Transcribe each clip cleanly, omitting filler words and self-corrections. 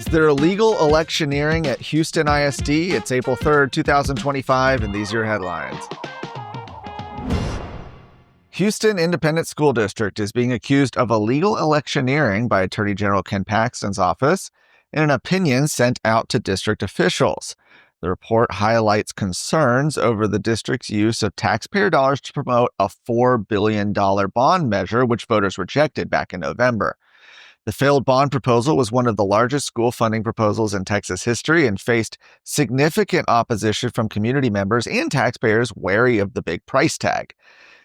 Is there illegal electioneering at Houston ISD? It's April 3rd, 2025, and these are your headlines. Houston Independent School District is being accused of illegal electioneering by Attorney General Ken Paxton's office in an opinion sent out to district officials. The report highlights concerns over the district's use of taxpayer dollars to promote a $4 billion bond measure, which voters rejected back in November. The failed bond proposal was one of the largest school funding proposals in Texas history and faced significant opposition from community members and taxpayers wary of the big price tag.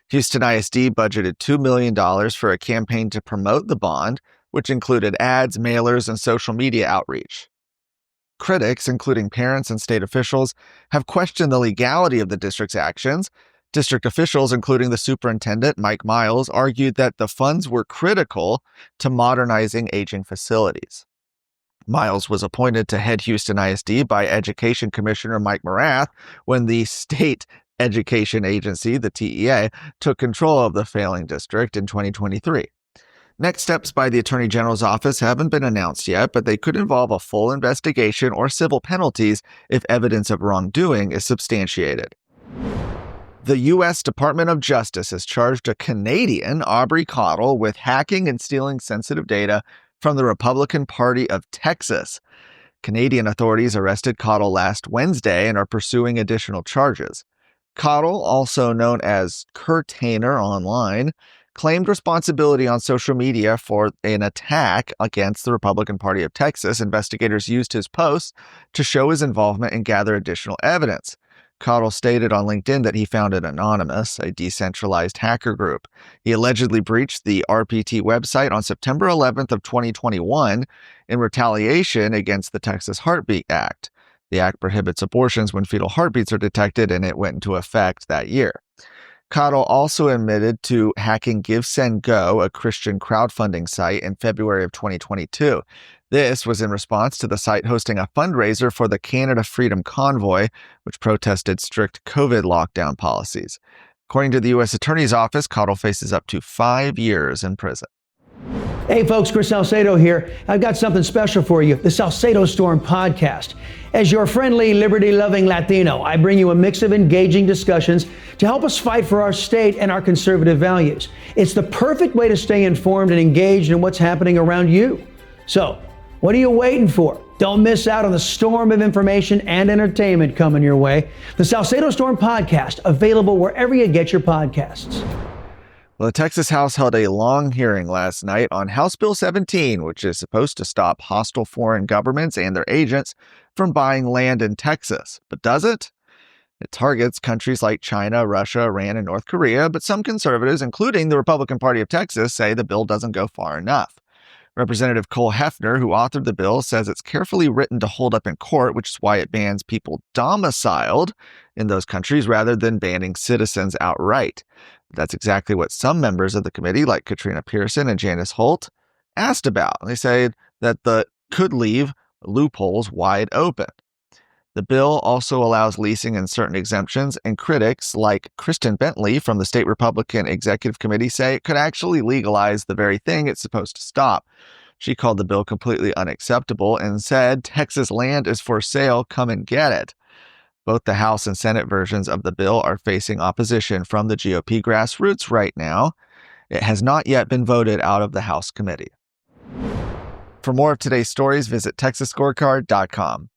Houston ISD budgeted $2 million for a campaign to promote the bond, which included ads, mailers, and social media outreach. Critics, including parents and state officials, have questioned the legality of the district's actions. District officials, including the superintendent, Mike Miles, argued that the funds were critical to modernizing aging facilities. Miles was appointed to head Houston ISD by Education Commissioner Mike Morath when the state education agency, the TEA, took control of the failing district in 2023. Next steps by the Attorney General's office haven't been announced yet, but they could involve a full investigation or civil penalties if evidence of wrongdoing is substantiated. The U.S. Department of Justice has charged a Canadian, Aubrey Cottle, with hacking and stealing sensitive data from the Republican Party of Texas. Canadian authorities arrested Cottle last Wednesday and are pursuing additional charges. Cottle, also known as Curtainer online, claimed responsibility on social media for an attack against the Republican Party of Texas. Investigators used his posts to show his involvement and gather additional evidence. Cottle stated on LinkedIn that he founded Anonymous, a decentralized hacker group. He allegedly breached the RPT website on September 11th of 2021 in retaliation against the Texas Heartbeat Act. The act prohibits abortions when fetal heartbeats are detected, and it went into effect that year. Cottle also admitted to hacking GiveSendGo, a Christian crowdfunding site, in February of 2022. This was in response to the site hosting a fundraiser for the Canada Freedom Convoy, which protested strict COVID lockdown policies. According to the U.S. Attorney's Office, Cottle faces up to 5 years in prison. Hey folks, Chris Salcedo here. I've got something special for you, the Salcedo Storm podcast. As your friendly, liberty-loving Latino, I bring you a mix of engaging discussions to help us fight for our state and our conservative values. It's the perfect way to stay informed and engaged in what's happening around you. So, what are you waiting for? Don't miss out on the storm of information and entertainment coming your way. The Salcedo Storm podcast, available wherever you get your podcasts. Well, the Texas House held a long hearing last night on House Bill 17, which is supposed to stop hostile foreign governments and their agents from buying land in Texas. But does it? It targets countries like China, Russia, Iran, and North Korea, but some conservatives, including the Republican Party of Texas, say the bill doesn't go far enough. Representative Cole Hefner, who authored the bill, says it's carefully written to hold up in court, which is why it bans people domiciled in those countries rather than banning citizens outright. That's exactly what some members of the committee, like Katrina Pearson and Janice Holt, asked about. They say that could leave loopholes wide open. The bill also allows leasing and certain exemptions, and critics like Kristen Bentley from the state Republican Executive Committee say it could actually legalize the very thing it's supposed to stop. She called the bill completely unacceptable and said, "Texas land is for sale, come and get it." Both the House and Senate versions of the bill are facing opposition from the GOP grassroots right now. It has not yet been voted out of the House committee. For more of today's stories, visit TexasScorecard.com.